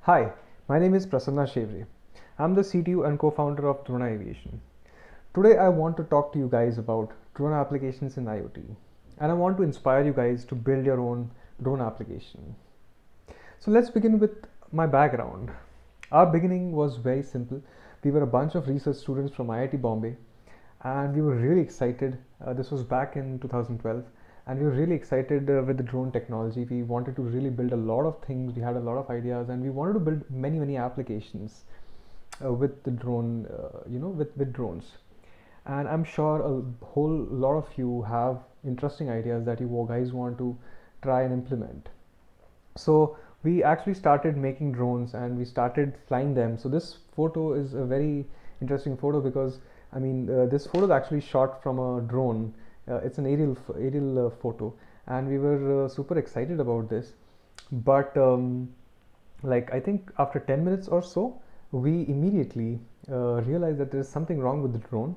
Hi, my name is Prasanna Shevare. I'm the CTO and co-founder of Drona Aviation. Today I want to talk to you guys about drone applications in IoT, and I want to inspire you guys to build your own drone application. So let's begin with my background. Our beginning was very simple. We were a bunch of research students from IIT Bombay, and we were really excited. This was back in 2012, and we were really excited with the drone technology. We wanted to really build a lot of things. We had a lot of ideas, and we wanted to build many applications with the drone, with drones. And I'm sure a whole lot of you have interesting ideas that you guys want to try and implement. So we actually started making drones and we started flying them. So this photo is a very interesting photo because this photo is actually shot from a drone. It's an aerial photo, and we were super excited about this. But like I think after 10 minutes or so, we immediately realized that there is something wrong with the drone,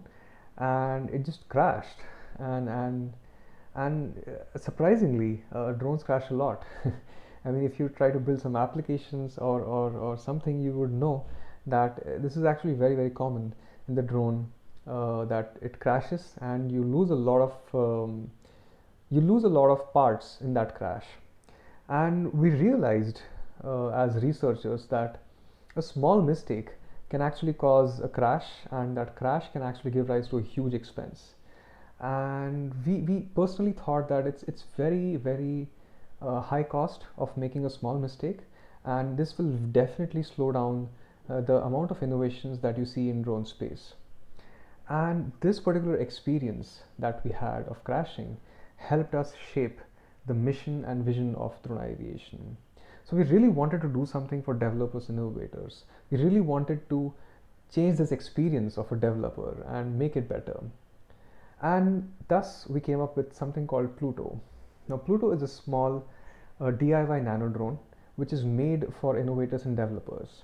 and it just crashed. And surprisingly, drones crash a lot. I mean, if you try to build some applications or something, you would know that this is actually very common in the drone, that it crashes and you lose a lot of parts in that crash. And we realized as researchers that a small mistake can actually cause a crash, and that crash can actually give rise to a huge expense. And we personally thought that it's very high cost of making a small mistake, and this will definitely slow down the amount of innovations that you see in drone space. And this particular experience that we had of crashing helped us shape the mission and vision of Drona Aviation. So we really wanted to do something for developers and innovators. We really wanted to change this experience of a developer and make it better. And thus we came up with something called Pluto. Now Pluto is a small DIY nano drone which is made for innovators and developers.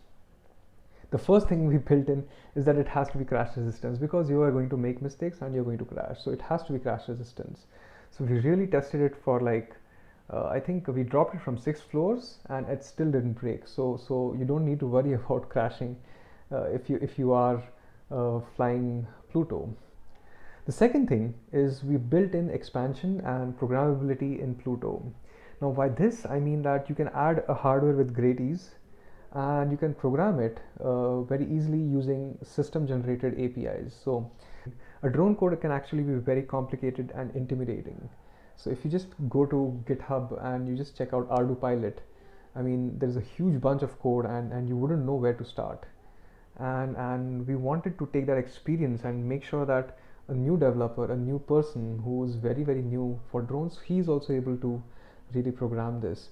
The first thing we built in is that it has to be crash resistant, because you are going to make mistakes and you're going to crash, so it has to be crash resistant. So we really tested it for like I think we dropped it from 6 floors and it still didn't break. So you don't need to worry about crashing if you are flying Pluto. The second thing is we built in expansion and programmability in Pluto. Now by this I mean that you can add a hardware with great ease, and you can program it very easily using system generated APIs. So a drone code can actually be very complicated and intimidating. So if you just go to GitHub and you just check out Ardu Pilot, I mean there's a huge bunch of code, and you wouldn't know where to start. And we wanted to take that experience and make sure that a new developer, a new person who is very new for drones, he's also able to really program this.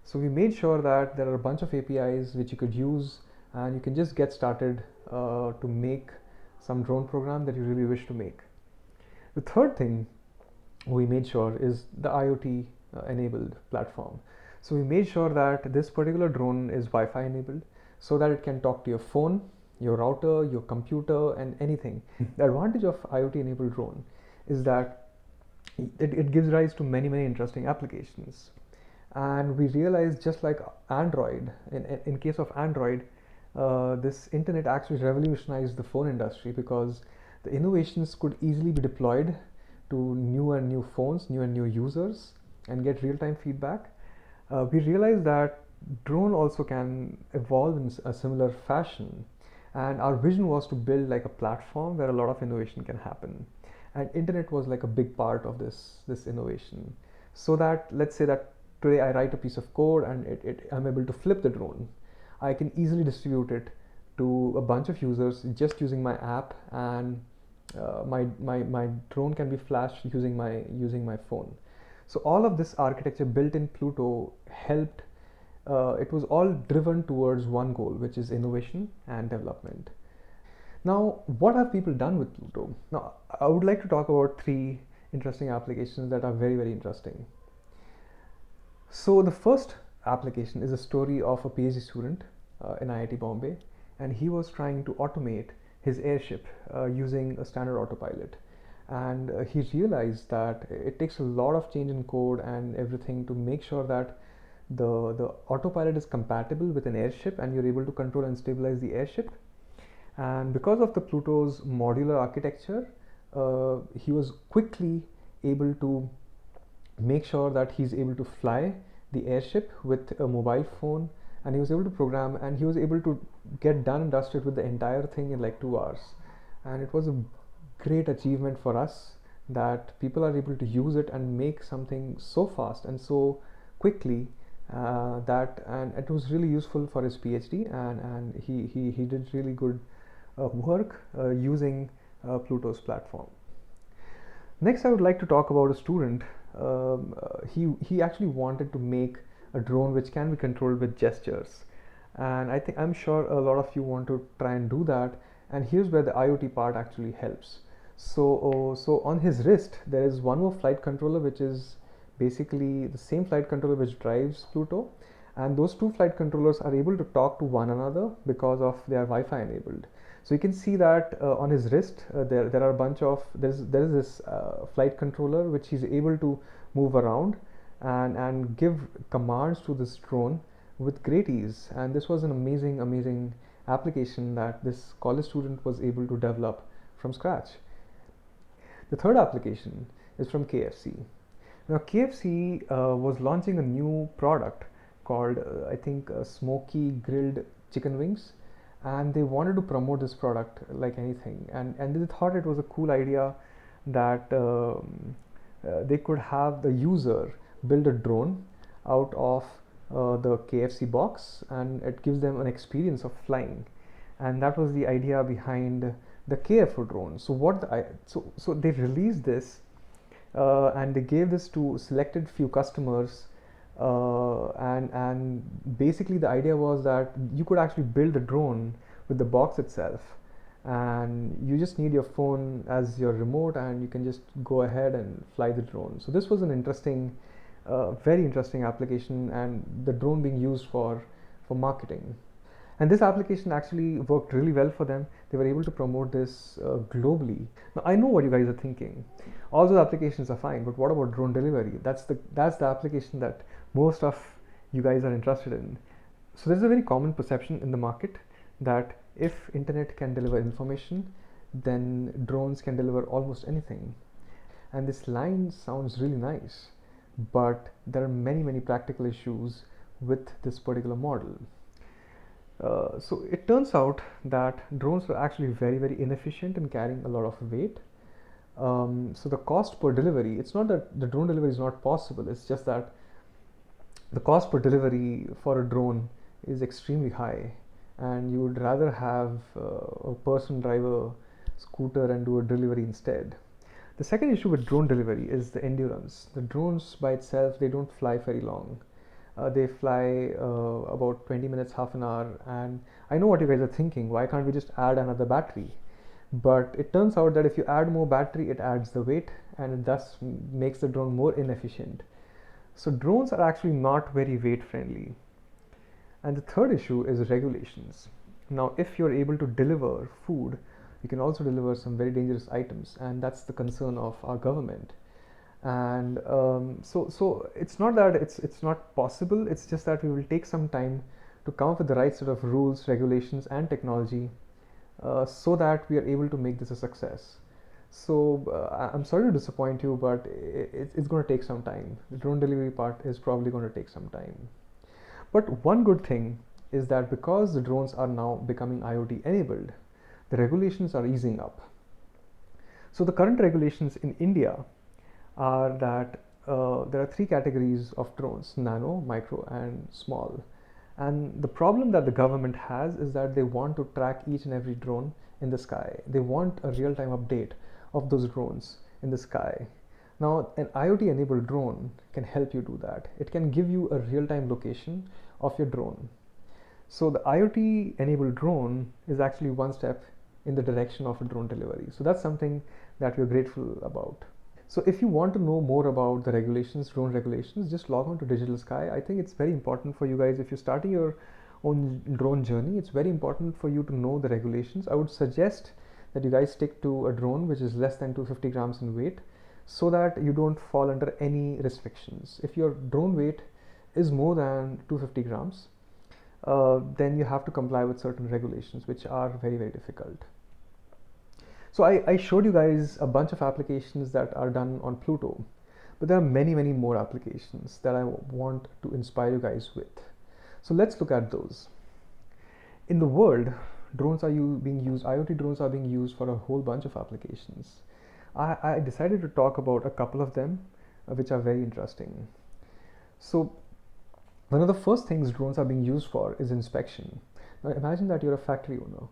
So we made sure that there are a bunch of APIs which you could use, and you can just get started to make some drone program that you really wish to make. The third thing we made sure is the Iot enabled platform. So we made sure that this particular drone is Wi-Fi enabled, so that it can talk to your phone, your router, your computer, and anything. The advantage of Iot enabled drone is that it gives rise to many interesting applications. And we realized, just like Android, in case of Android, this internet actually revolutionized the phone industry, because the innovations could easily be deployed to new and new phones, new and new users, and get real-time feedback. We realized that drone also can evolve in a similar fashion, and our vision was to build like a platform where a lot of innovation can happen, and internet was like a big part of this innovation. So that, let's say that today I write a piece of code and I'm able to flip the drone, I can easily distribute it to a bunch of users just using my app, and my drone can be flashed using my phone. So all of this architecture built in Pluto helped. It was all driven towards one goal, which is innovation and development. Now, what have people done with Pluto? Now, I would like to talk about 3 interesting applications that are very interesting. So the first application is a story of a PhD student in IIT Bombay, and he was trying to automate his airship using a standard autopilot. And he realized that it takes a lot of change in code and everything to make sure that the autopilot is compatible with an airship, and you're able to control and stabilize the airship. And because of the Pluto's modular architecture, he was quickly able to make sure that he's able to fly the airship with a mobile phone, and he was able to program, and he was able to get done and dusted with the entire thing in like 2 hours. And it was a great achievement for us that people are able to use it and make something so fast and so quickly, and it was really useful for his PhD, and he did really good work using Pluto's platform. Next, I would like to talk about a student. He actually wanted to make a drone which can be controlled with gestures, and I'm sure a lot of you want to try and do that. And here's where the IoT part actually helps. So on his wrist there is one more flight controller, which is basically the same flight controller which drives Pluto, and those two flight controllers are able to talk to one another because of they are Wi-Fi enabled. So you can see that on his wrist there are a bunch of there is this flight controller which he's able to move around and give commands to this drone with great ease. And this was an amazing application that this college student was able to develop from scratch. The third application is from KFC. Now KFC was launching a new product called smoky grilled chicken wings, and they wanted to promote this product like anything, and they thought it was a cool idea that they could have the user build a drone out of the KFC box, and it gives them an experience of flying. And that was the idea behind the KFO drone. So they released this and they gave this to selected few customers, and basically the idea was that you could actually build a drone with the box itself, and you just need your phone as your remote, and you can just go ahead and fly the drone. So this was an interesting, very interesting application, and the drone being used for marketing. And this application actually worked really well for them. They were able to promote this globally. Now I know what you guys are thinking. All those applications are fine, but what about drone delivery? That's the application that most of you guys are interested in. So there's a very common perception in the market that if internet can deliver information, then drones can deliver almost anything. And this line sounds really nice, but there are many practical issues with this particular model. So it turns out that drones are actually very inefficient in carrying a lot of weight. So the cost per delivery, it's not that the drone delivery is not possible, it's just that the cost per delivery for a drone is extremely high, and you would rather have a person drive a scooter and do a delivery instead. The second issue with drone delivery is the endurance. The drones by itself, they don't fly very long. They fly about 20 minutes, half an hour, and I know what you guys are thinking, why can't we just add another battery? But it turns out that if you add more battery, it adds the weight, and it thus makes the drone more inefficient. So drones are actually not very weight friendly. And the third issue is regulations. Now if you're able to deliver food, you can also deliver some very dangerous items, and that's the concern of our government. And so it's not that it's not possible, it's just that we will take some time to come up with the right set of rules, regulations and technology so that we are able to make this a success. So I'm sorry to disappoint you, but it's going to take some time. The drone delivery part is probably going to take some time. But one good thing is that because the drones are now becoming IoT enabled, the regulations are easing up. So the current regulations in India are that there are three categories of drones: nano, micro and small. And the problem that the government has is that they want to track each and every drone in the sky. They want a real-time update of those drones in the sky. Now an IoT enabled drone can help you do that. It can give you a real-time location of your drone. So the IoT enabled drone is actually one step in the direction of a drone delivery. So that's something that we're grateful about. So if you want to know more about the regulations, drone regulations, just log on to Digital Sky. I think it's very important for you guys, if you're starting your own drone journey, it's very important for you to know the regulations. I would suggest that you guys stick to a drone which is less than 250 grams in weight, so that you don't fall under any restrictions. If your drone weight is more than 250 grams, then you have to comply with certain regulations, which are very, very difficult. So I showed you guys a bunch of applications that are done on Pluto, but there are many, many more applications that I want to inspire you guys with. So let's look at those. In the world, drones are being used, IoT drones are being used for a whole bunch of applications. I decided to talk about a couple of them, which are very interesting. So one of the first things drones are being used for is inspection. Now imagine that you're a factory owner,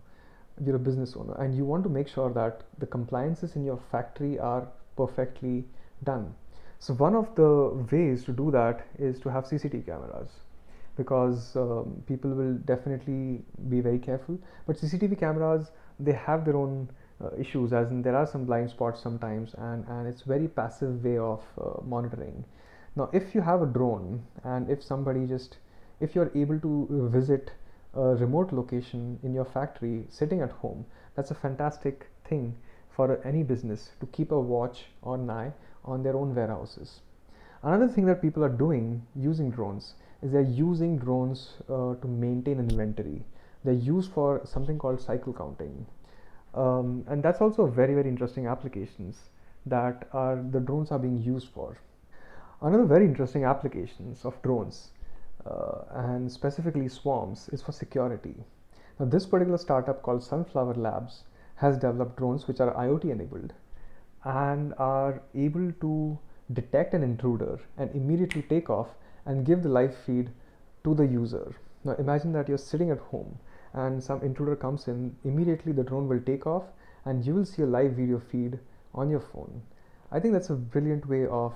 you're a business owner, and you want to make sure that the compliances in your factory are perfectly done. So one of the ways to do that is to have CCTV cameras, because people will definitely be very careful. But CCTV cameras, they have their own issues, as in there are some blind spots sometimes, and it's very passive way of monitoring. Now if you have a drone, and if you're able to visit a remote location in your factory sitting at home, that's a fantastic thing for any business to keep a watch or an eye on their own warehouses. Another thing that people are doing using drones is they're using drones to maintain inventory. They're used for something called cycle counting, and that's also a very, very interesting applications that the drones are being used for. Another very interesting applications of drones, and specifically swarms, is for security. Now this particular startup called Sunflower Labs has developed drones which are IoT enabled and are able to detect an intruder and immediately take off and give the live feed to the user. Now imagine that you're sitting at home and some intruder comes in, immediately the drone will take off and you will see a live video feed on your phone. I think that's a brilliant way of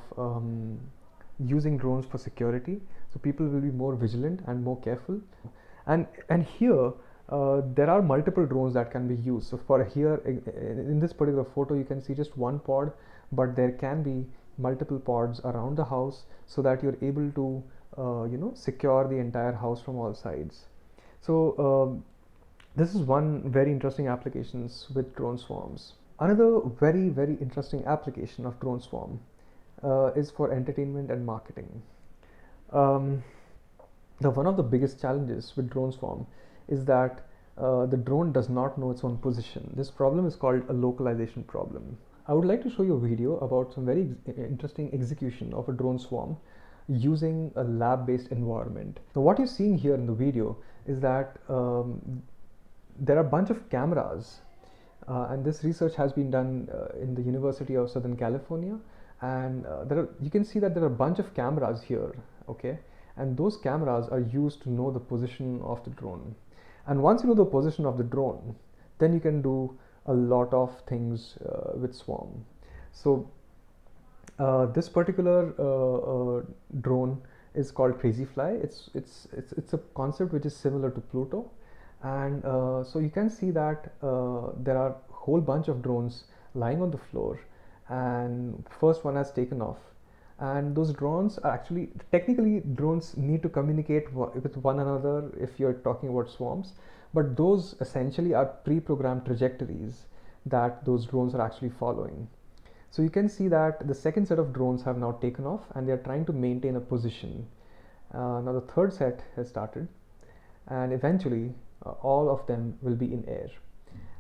using drones for security, so people will be more vigilant and more careful. And here there are multiple drones that can be used. So for here in this particular photo you can see just one pod, but there can be multiple pods around the house so that you're able to secure the entire house from all sides. So this is one very interesting applications with drone swarms. Another very, very interesting application of drone swarm is for entertainment and marketing. Um, One of the biggest challenges with drone swarm is that the drone does not know its own position. This problem is called a localization problem. I would like to show you a video about some very interesting execution of a drone swarm using a lab-based environment. So what you're seeing here in the video is that there are a bunch of cameras, and this research has been done in the University of Southern California, and you can see that there are a bunch of cameras here, okay, and those cameras are used to know the position of the drone. And once you know the position of the drone, then you can do a lot of things with swarm. So this particular drone is called Crazy Fly. It's a concept which is similar to Pluto, and so you can see that there are a whole bunch of drones lying on the floor, and first one has taken off. And those drones are actually, technically drones need to communicate with one another if you're talking about swarms, but those essentially are pre-programmed trajectories that those drones are actually following. So you can see that the second set of drones have now taken off and they are trying to maintain a position. Now the third set has started, and eventually all of them will be in air.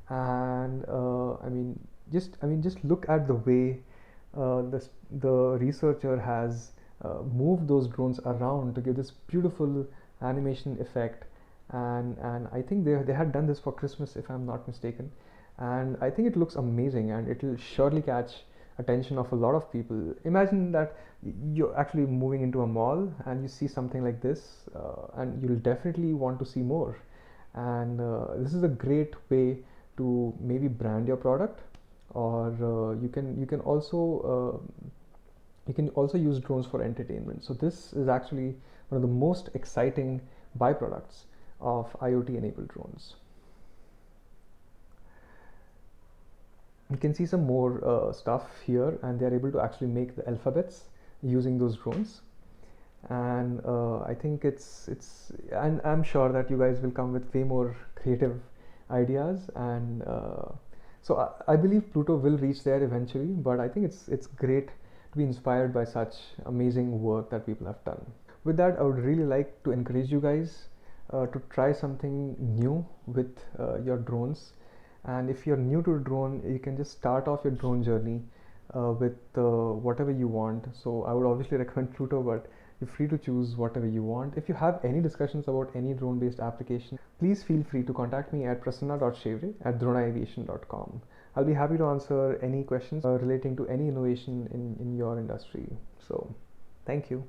And just look at the way the researcher has moved those drones around to give this beautiful animation effect. And I think they had done this for Christmas, if I'm not mistaken. And I think it looks amazing, and it will surely catch attention of a lot of people. Imagine that you're actually moving into a mall and you see something like this, and you'll definitely want to see more. And this is a great way to maybe brand your product, or you can also use drones for entertainment. So this is actually one of the most exciting byproducts of IoT enabled drones. You can see some more stuff here, and they are able to actually make the alphabets using those drones. And I think and I'm sure that you guys will come with way more creative ideas. And so I believe Pluto will reach there eventually, but I think it's great to be inspired by such amazing work that people have done. With that, I would really like to encourage you guys to try something new with your drones. And if you're new to drone, you can just start off your drone journey with whatever you want. So I would obviously recommend Pluto, but you're free to choose whatever you want. If you have any discussions about any drone based application, please feel free to contact me at prasanna.shevare@dronaaviation.com. I'll be happy to answer any questions relating to any innovation in your industry. So thank you.